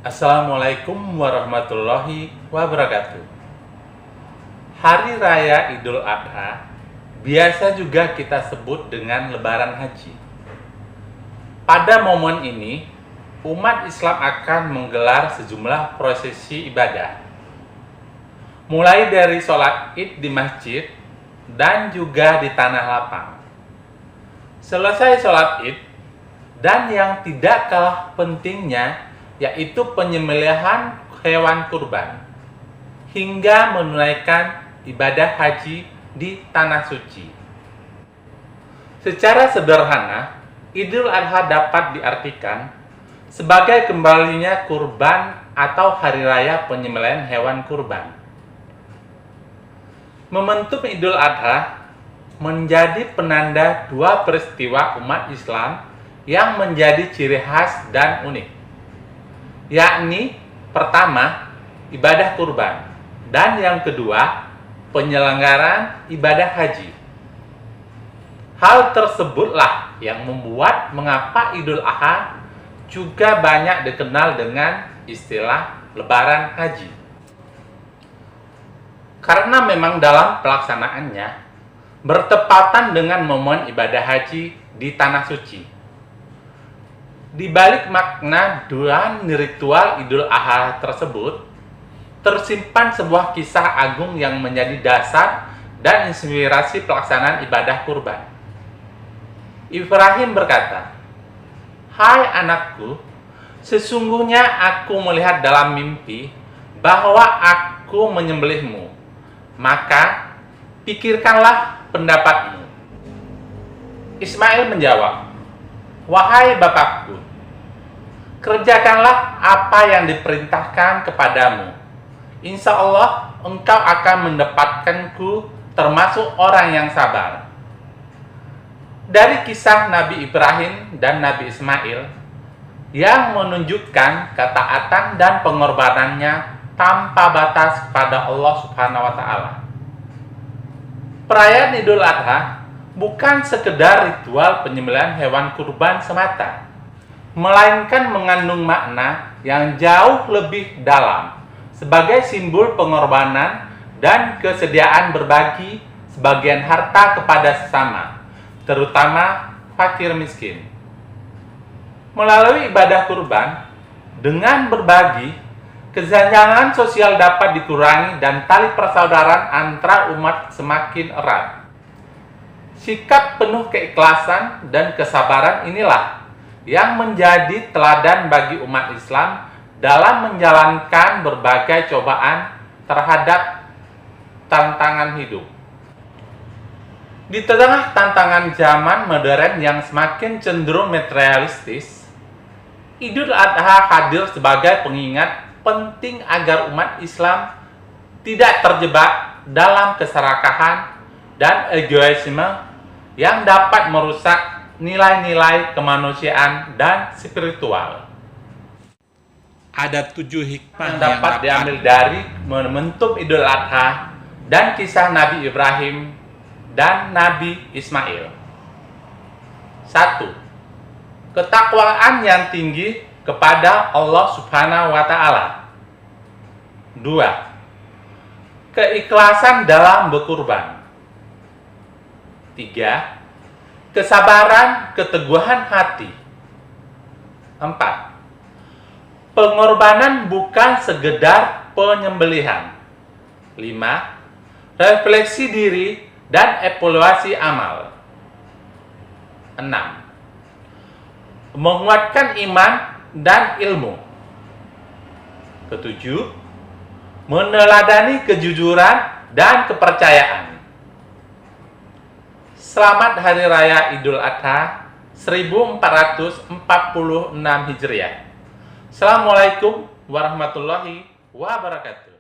Assalamualaikum warahmatullahi wabarakatuh. Hari Raya Idul Adha biasa juga kita sebut dengan Lebaran Haji. Pada momen ini, umat Islam akan menggelar sejumlah prosesi ibadah. Mulai dari sholat Id di masjid dan juga di tanah lapang. Selesai sholat Id, dan yang tidak kalah pentingnya yaitu penyembelihan hewan kurban hingga menunaikan ibadah haji di tanah suci. Secara sederhana, Idul Adha dapat diartikan sebagai kembalinya kurban atau hari raya penyembelihan hewan kurban. Momentum Idul Adha menjadi penanda dua peristiwa umat Islam yang menjadi ciri khas dan unik, yakni pertama, ibadah kurban, dan yang kedua, penyelenggaraan ibadah haji. Hal tersebutlah yang membuat mengapa Idul Adha juga banyak dikenal dengan istilah Lebaran Haji. Karena memang dalam pelaksanaannya bertepatan dengan momen ibadah haji di tanah suci. Di balik makna dan ritual Idul Adha tersebut, tersimpan sebuah kisah agung yang menjadi dasar dan inspirasi pelaksanaan ibadah kurban. Ibrahim berkata, "Hai anakku, sesungguhnya aku melihat dalam mimpi bahwa aku menyembelihmu. Maka pikirkanlah pendapatmu." Ismail menjawab, "Wahai bapakku, kerjakanlah apa yang diperintahkan kepadamu. Insya Allah engkau akan mendapatkanku termasuk orang yang sabar." Dari kisah Nabi Ibrahim dan Nabi Ismail yang menunjukkan ketaatan dan pengorbanannya tanpa batas kepada Allah Subhanahu wa Ta'ala. Perayaan Idul Adha bukan sekedar ritual penyembelihan hewan kurban semata, melainkan mengandung makna yang jauh lebih dalam sebagai simbol pengorbanan dan kesediaan berbagi sebagian harta kepada sesama, terutama fakir miskin. Melalui ibadah kurban, dengan berbagi, kesenjangan sosial dapat dikurangi dan tali persaudaraan antara umat semakin erat. Sikap penuh keikhlasan dan kesabaran inilah yang menjadi teladan bagi umat Islam dalam menjalankan berbagai cobaan terhadap tantangan hidup. Di tengah tantangan zaman modern yang semakin cenderung materialistis, Idul Adha hadir sebagai pengingat penting agar umat Islam tidak terjebak dalam keserakahan dan egoisme yang dapat merusak nilai-nilai kemanusiaan dan spiritual. Ada 7 hikmah yang dapat diambil dari momentum Idul Adha dan kisah Nabi Ibrahim dan Nabi Ismail. 1. Ketakwaan yang tinggi kepada Allah Subhanahu wa Ta'ala. 2. Keikhlasan dalam berkurban. 3. Kesabaran, keteguhan hati. 4. Pengorbanan bukan sekedar penyembelihan. 5. Refleksi diri dan evaluasi amal. 6. Menguatkan iman dan ilmu. 7. Meneladani kejujuran dan kepercayaan. Selamat Hari Raya Idul Adha 1446 Hijriah. Assalamualaikum warahmatullahi wabarakatuh.